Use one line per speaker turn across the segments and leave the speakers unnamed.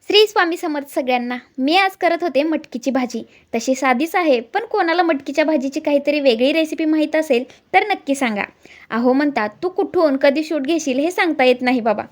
श्री स्वामी समर्थ सगळ्यांना. मी आज करत होते मटकीची भाजी. तशी साधीच आहे, पण कोणाला मटकीच्या भाजीची काहीतरी वेगळी रेसिपी माहीत असेल तर नक्की सांगा. अहो म्हणतात, तू कुठून कधी शूट घेशील हे सांगता येत नाही बाबा.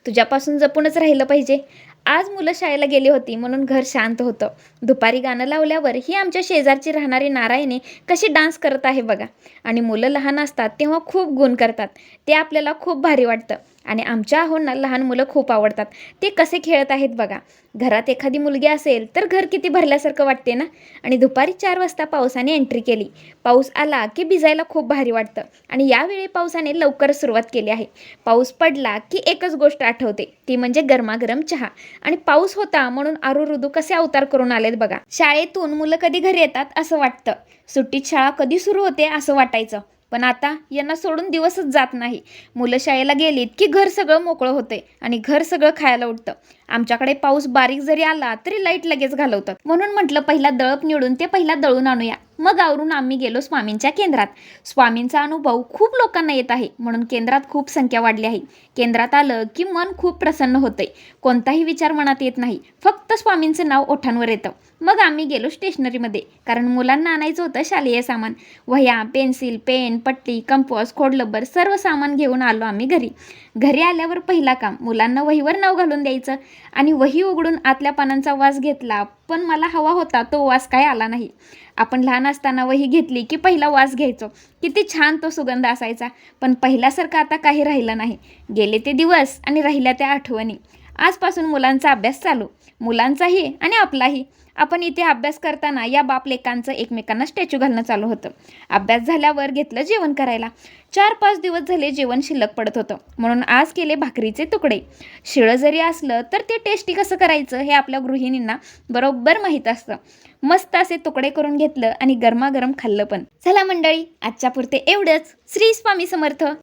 तुझ्यापासून जपूनच राहिलं पाहिजे. आज मुलं शाळेला गेली होती म्हणून घर शांत होतं. दुपारी गाणं लावल्यावर ही आमच्या शेजारची राहणारी नारायणी कशी डान्स करत आहे बघा. आणि मुलं लहान असतात तेव्हा खूप गुण करतात. ते आपल्याला खूप भारी वाटतं. आणि आमच्या आहोंना लहान मुलं खूप आवडतात. ते कसे खेळत आहेत बघा. घरात एखादी मुलगी असेल तर घर किती भरल्यासारखं वाटते ना. आणि दुपारी 4 वाजता पावसाने एंट्री केली. पाऊस आला की भिजायला खूप भारी वाटतं. आणि यावेळी पावसाने लवकर सुरुवात केली आहे. पाऊस पडला की एकच गोष्ट आठवते, ती म्हणजे गरमागरम चहा. आणि पाऊस होता म्हणून आरू कसे अवतार करून आलेत बघा. शाळेतून मुलं कधी घरी येतात असं वाटतं. सुट्टीत शाळा कधी सुरू होते असं वाटायचं. पण आता यांना सोडून दिवसच जात नाही. मुलं शाळेला गेलीत की घर सगळं मोकळं होते आणि घर सगळं खायला उठतं. आमच्याकडे पाऊस बारीक जरी आला तरी लाईट लगेच घालवतात. म्हणून म्हटलं पहिला दळप निवडून ते पहिला दळून आणूया. मग आवरून आम्ही गेलो स्वामींच्या केंद्रात. स्वामींचा अनुभव खूप लोकांना येत आहे म्हणून केंद्रात खूप संख्या वाढली आहे. केंद्रात आलं की मन खूप प्रसन्न होतंय. कोणताही विचार मनात येत नाही. फक्त स्वामींचं नाव ओठांवर येतं. मग आम्ही गेलो स्टेशनरीमध्ये, कारण मुलांना आणायचं होतं शालेय सामान. वह्या, पेन्सिल, पेन, पट्टी, कंपास, खोडलब्बर सर्व सामान घेऊन आलो आम्ही घरी. घरी आल्यावर पहिला काम मुलांना वहीवर नाव घालून द्यायचं. आणि वही उघडून आतल्या पानांचा वास घेतला, पण मला हवा होता तो वास काय आला नाही. आपण लहान असताना वही घेतली की पहिला वास घ्यायचो. किती छान तो सुगंध असायचा. पण पहिल्यासारखं आता काही राहिलं नाही. गेले ते दिवस आणि राहिल्या त्या आठवणी. आजपासून मुलांचा अभ्यास चालू. मुलांचाही आणि आपलाही. आपण इथे अभ्यास करताना या बाप लेकांचं एकमेकांना स्टॅच्यू घालणं चालू होतं. अभ्यास झाल्यावर घेतलं जेवण करायला. 4-5 दिवस झाले जेवण शिल्लक पडत होतं, म्हणून आज केले भाकरीचे तुकडे. शिळं जरी असलं तर ते टेस्टी कसं करायचं हे आपल्या गृहिणींना बरोबर माहीत असतं. मस्त असे तुकडे करून घेतलं आणि गरमागरम खाल्लं पण. चला मंडळी, आजच्या पुरते एवढंच. श्री स्वामी समर्थ.